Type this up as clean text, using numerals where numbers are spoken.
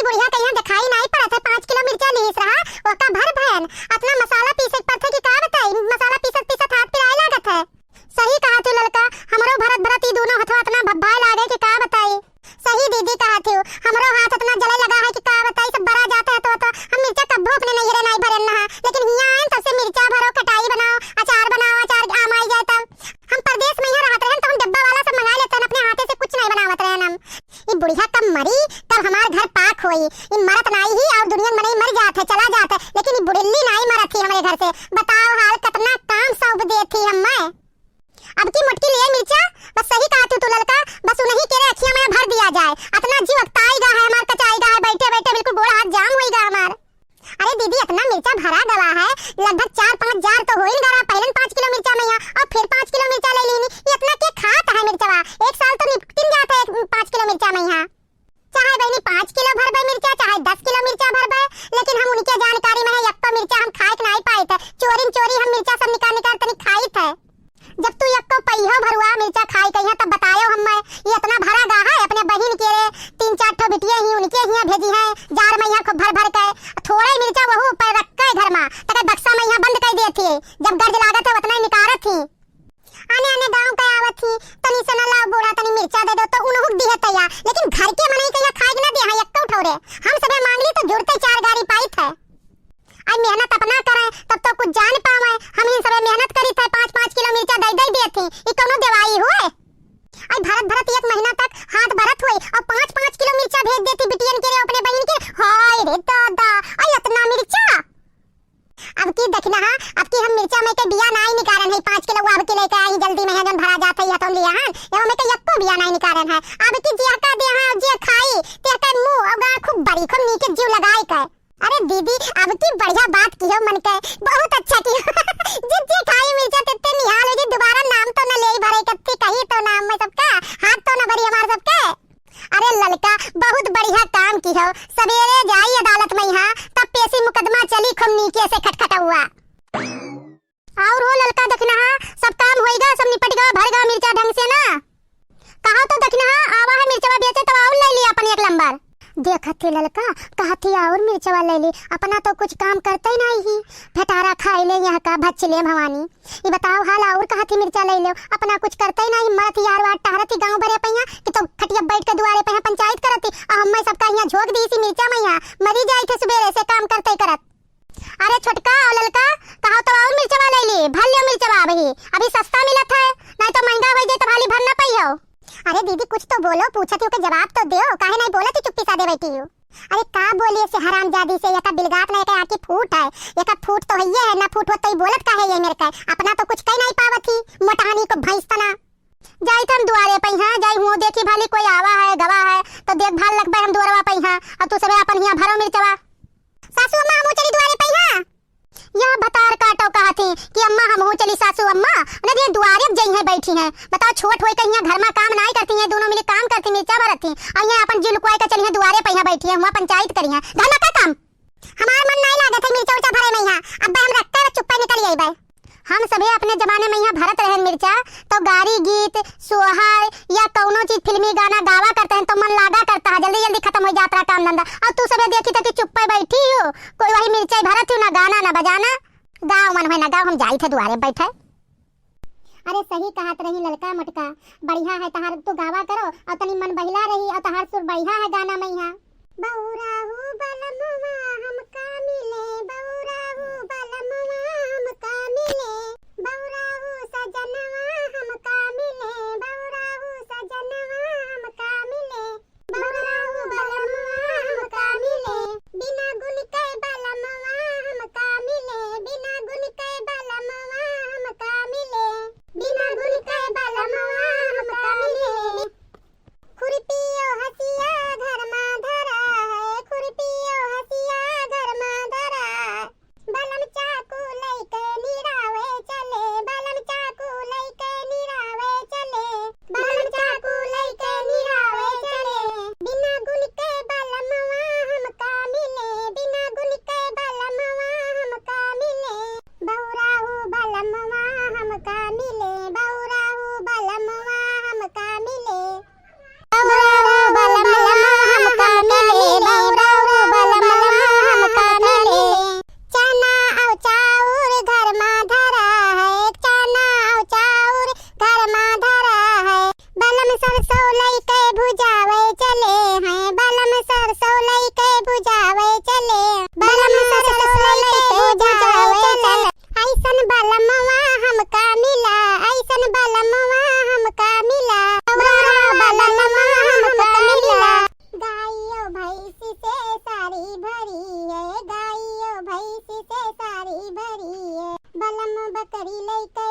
बुढ़िया कहिया दिखाई नहीं पड़त है। 5 किलो मिर्चा लीस रहा ओका भर भैन अपना मसाला पीसे पड़थे कि का बताई। मसाला पीसत पीसत हाथ पिराए लागत है। सही कहा तू ललका, हमरो भरत भरत ई दोनों हथवा इतना भब्बाए लागे कि का बताई। सही दीदी कहा थी, हमरो हाथ इतना जले लगा है कि का बताई। सब बरा जाता है तो हम मिर्चा कब्बो अपने नैहरे नहीं भरन ना, लेकिन हिया आए तब से मिर्चा भरो, खटाई बनाओ, अचार बनाओ, अचार आमाई जाए तब। हम परदेश में ही रहत रहन तो हम डब्बा वाला सब मंगा लेते हैं, अपने हाथे से कुछ नहीं बनावत रहन हम। ई बुढ़िया कब मरी तब हमार घर पाक होई। ई मरत नहीं ही और दुनिया में नहीं मर जात है, चला जात है, लेकिन ई बुढ़िल्ली नहीं मरत थी हमारे घर से। बताओ हाल कितना काम सौंप देती हम मैं। अब की मुटकी लिए मिर्चा, बस सही कहा तू ललका, बस उन्हीं के अखियां में भर दिया जाए। इतना जीव अकताईगा है हमार, कचाईगा है, बैठे बैठे बिल्कुल गोड़ हाथ जाम होईगा हमार। अरे दीदी इतना मिर्चा भरा गवा है, लगभग 4-5 जार तो होई गवा। पहले 5 किलो मिर्चा में यहाँ और फिर 5 किलो मिर्चा ले लीनी। ये इतना के खाता है मिर्चवा, एक साल तो निपटिन जाता है 5 किलो मिर्चा में यहाँ। चाहे बहनी 5 किलो भरबे मिर्चा, चाहे 10 किलो मिर्चा भरबे, लेकिन हम उनके जानकारी में है यक्को मिर्चा हम खाए नहीं पाए थे। चोरी चोरी हम मिर्चा सब निकाल निकाल तनी खाई थे। जब तू यक्को पहियो भरुआ मिर्चा खाई कहिया तब बतायो हम ये इतना भरा गा है। अपने बहिन के 3-4 ठो बिटिया ही उनके हिया भेजी है जार में यहाँ खूब भर भर के। थोड़ा ही मिर्चा वहू पर रख के घर में तक बक्सा में यहाँ बंद कर देती है। जब गर्ज लागत है उतना ही निकारत थी। आने आने गांव का आवत थी तनी से न लाओ बूढ़ा तनी मिर्चा दे दो तो उन्हों दिए तैया, लेकिन घर के मने कहिया खाए ना दे है यक्को ठोरे। हम सबे मांगली तो जुड़ते 4 गाड़ी पाई थे। आई मेहनत अपना करे तब तो कुछ जान पावे। हम इन सबे मेहनत करी थे, 5-5 किलो मिर्चा दे दे दिए थी। ई कोनो दवाई हुए? आई भरत भरत 1 महीना तक हाथ भरत हुई और 5-5 किलो मिर्चा भेज देती बिटियन के अपने बहन के। हाय रे दादा, आई इतना मिर्चा। अब की देखना है, अब की हम मिर्चा में के बिया नहीं निकारन है। 5 किलो अब के लेके आई जल्दी में है जन भरा जात है या तुम लिया हन एवं में के यक्को बिया नहीं निकारन है। अब की जे का दे है जे खाई ते का मुंह अब खूब बड़ी खूब नीचे जीव लगाई के। अरे दीदी अब की बढ़िया बात की हो मन के, बहुत अच्छा की। जितने खाई मिर्चा तेते निहाल हो जी, दोबारा नाम तो न ले भरे कत्ती कही तो नाम में सबका हाथ तो न भरी हमार सबके। अरे ललका बहुत बढ़िया काम की हो। सवेरे जाई अदालत में यहाँ तब पेशी मुकदमा चली खूब नीचे से खटखटा हुआ। और हो ललका देखना सब काम होएगा, सब निपट गया, भर गया मिर्चा ढंग से ना। कहा तो देखना आवा है मिर्चवा बेचे तो और ले लिया अपन 1 नंबर। देखत थी ललका कहती और मिर्चवा ले ली, अपना तो कुछ काम करते ही नहीं ही। फटारा खाई ले यहाँ का भचले भवानी। ये बताओ हाल और कहती मिर्चा ले लो, अपना कुछ करते ही नहीं। मत यार वाट टहरती गांव भरे पहिया कि तो खटिया बैठ के दुआरे पे पंचायत करती और हम सबका यहाँ झोंक दी सी मिर्चा में यहाँ मरी जाई थे सुबेरे से काम करते करत। अरे छोटका और ललका कहा तो और मिर्चवा ले ली, भर लियो मिर्चवा अभी सस्ता मिलत है, नहीं तो महंगा हो जाए तो भाली भर ना पाई हो। अरे दीदी कुछ तो बोलो, पूछती हूँ कि जवाब तो दो, काहे नहीं बोलती चुप्पी सादे बैठी हूँ। अरे का बोलिए से हरामजादी से, यका बिलगात ना यका आकी फूट है, यका फूट तो है ये है ना फूट हो तो ही बोलत का है ये मेरे का। अपना तो कुछ कहीं नहीं पावत ही, मोटानी को भैंस तना। जाई तो हम दुआरे पे हां जाई हूं देखी भाली कोई आवा है गवा है तो देखभाल लगबे हम दुआरवा पे हां। अब तू सबे अपन हिया भरो मिर्चवा। सासू अम्मा हम चली दुआरे पे हां। यह बतार काटो कहती कि अम्मा हम चली सासू अम्मा नदी दुआरे जई है बैठी है। बताओ छोट होई कहिया घर में काम नहीं करती है, दोनों मिले काम करती मिर्चा भरती और ये अपन जुलकुआई का चली है दुआरे पे बैठी है, वहां पंचायत करी है। घर में का काम हमार मन नहीं लागत है मिर्चा उचा भरे में यहाँ। अब हम रखते हैं चुप्पे निकल आई बे। हम सभी अपने जमाने में यहाँ भरत रहे मिर्चा तो गारी गीत सोहर या कौनो चीज फिल्मी गाना गावा करते हैं तो मन लागा करता है, जल्दी जल्दी खत्म हो जाता है काम धंधा। और तू सब देखी तो चुप्पे बैठी हो, कोई वही मिर्चा भरत हो, ना गाना ना बजाना। गाँव मन है ना गाँव, हम जाई थे दुआरे बैठे। अरे सही कहत रही ललका मटका, बढ़िया है तहार तू गावा करो और तनी मन बहिला रही और तहार सुर बढ़िया है गाना में यहाँ। बौराहू बलमुआ हमका मिले, बौराहू बलमुआ हमका मिले, बौराहू सजनवा हमका मिले, बौराहू सजनवा हमका मिले, बौराहू बलमुआ हमका मिले, बिना गुन के बलमुआ हमका मिले, बिना गुन के बलमुआ हमका मिले, बिना गुन के बलमुआ हमका मिले। खुरपियो हसिया घर मा धर करी लइका